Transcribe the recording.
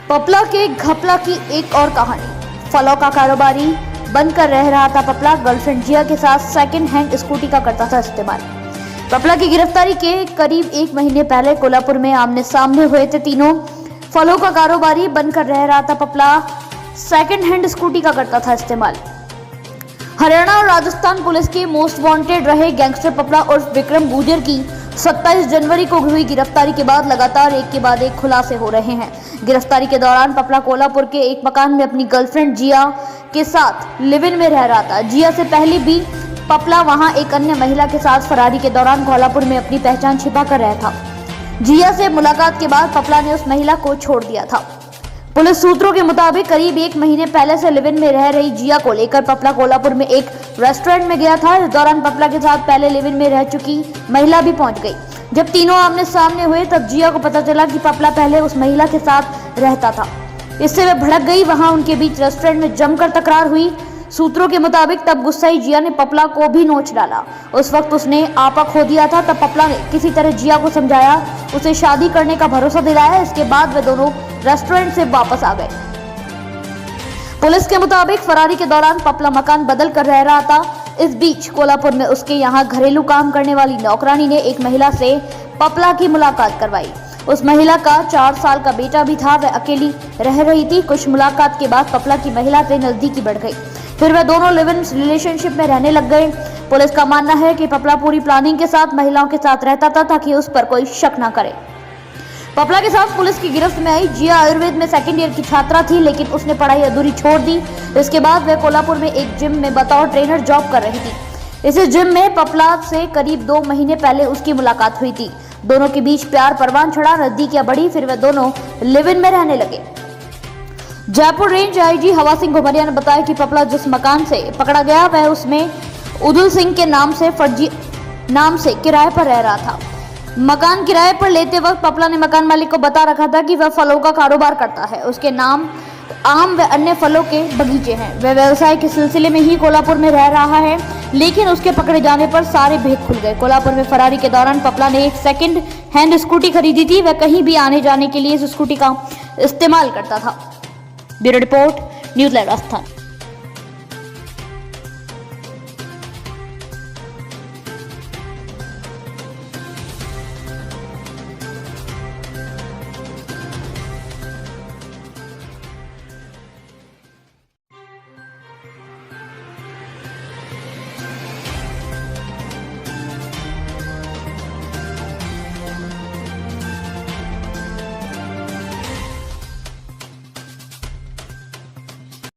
पपला के घपला की एक और कहानी। फलों का कारोबारी बनकर रह रहा था पपला। गर्लफ्रेंड जिया के साथ सेकंड हैंड स्कूटी का करता था इस्तेमाल। पपला की गिरफ्तारी के करीब 1 महीने पहले कोल्हापुर में आमने सामने हुए थे तीनों। फलों का कारोबारी बनकर रह रहा था पपला, सेकंड हैंड स्कूटी का करता था इस्तेमाल। हरियाणा और राजस्थान पुलिस के मोस्ट वांटेड रहे गैंगस्टर पपला उर्फ विक्रम गुर्जर की 27 जनवरी को हुई गिरफ्तारी के बाद लगातार एक के बाद एक खुलासे हो रहे हैं। गिरफ्तारी के दौरान पपला कोल्हापुर के एक मकान में अपनी गर्लफ्रेंड जिया के साथ लिव इन में रह रहा था। जिया से पहले भी पपला वहां एक अन्य महिला के साथ फरारी के दौरान कोल्हापुर में अपनी पहचान छिपा कर रहा था। जिया से मुलाकात के बाद पपला ने उस महिला को छोड़ दिया था। पुलिस सूत्रों के मुताबिक करीब 1 महीने पहले से लिव इन में रह रही जिया को लेकर पपला कोल्हापुर में एक रेस्टोरेंट में गया था। इस दौरान पपला के साथ पहले लिव इन में रह चुकी महिला भी पहुंच गई। जब तीनों आमने सामने हुए तब जिया को पता चला कि पपला पहले उस महिला के साथ रहता था। इससे वह भड़क गई। वहां उनके बीच रेस्टोरेंट में जमकर तकरार हुई। सूत्रों के मुताबिक तब गुस्साई जिया ने पपला को भी नोच डाला। उस वक्त उसने आपा खो दिया था। तब पपला ने किसी तरह जिया को समझाया, उसे शादी करने का भरोसा दिलाया। इसके बाद वे दोनों रेस्टोरेंट से वापस आ गए। पुलिस के मुताबिक फरारी के दौरान पपला मकान बदल कर रह रहा था। इस बीच कोल्हापुर में उसके यहाँ घरेलू काम करने वाली नौकरानी ने एक महिला से पपला की मुलाकात करवाई। उस महिला का 4 साल का बेटा भी था। वह अकेली रह रही थी। कुछ मुलाकात के बाद पपला की महिला से नजदीकी बढ़ गई। फिर वह दोनों लिव इन रिलेशनशिप में रहने लग गए। पुलिस का मानना है कि पपला पूरी प्लानिंग के साथ महिलाओं के साथ रहता था ताकि उस पर कोई शक न करे। पपला के साथ पुलिस की गिरफ्त में आई जिया आयुर्वेद में सेकंड ईयर की छात्रा थी, लेकिन उसने पढ़ाई अधूरी छोड़ दी। इसके बाद वह कोल्हापुर में एक जिम में बतौर ट्रेनर जॉब कर रही थी। इसी जिम में पपला से करीब 2 महीने पहले उसकी मुलाकात हुई थी। दोनों के बीच प्यार परवान चढ़ा, नजदीकियां बढ़ी। फिर वह दोनों लिव इन में रहने लगे। जयपुर रेंज आईजी हवा सिंह घुमरिया ने बताया कि पपला जिस मकान से पकड़ा गया वह उसमें उदुल सिंह के नाम से फर्जी नाम से किराए पर रह रहा था। मकान किराए पर लेते वक्त पपला ने मकान मालिक को बता रखा था कि वह फलों का कारोबार करता है। उसके नाम आम व अन्य फलों के बगीचे हैं। वह व्यवसाय के सिलसिले में ही कोल्हापुर में रह रहा है, लेकिन उसके पकड़े जाने पर सारे भेद खुल गए। कोल्हापुर में फरारी के दौरान पपला ने एक सेकंड हैंड स्कूटी खरीदी थी। वह कहीं भी आने जाने के लिए इस स्कूटी का इस्तेमाल करता था। Bureau report, news live Rajasthan.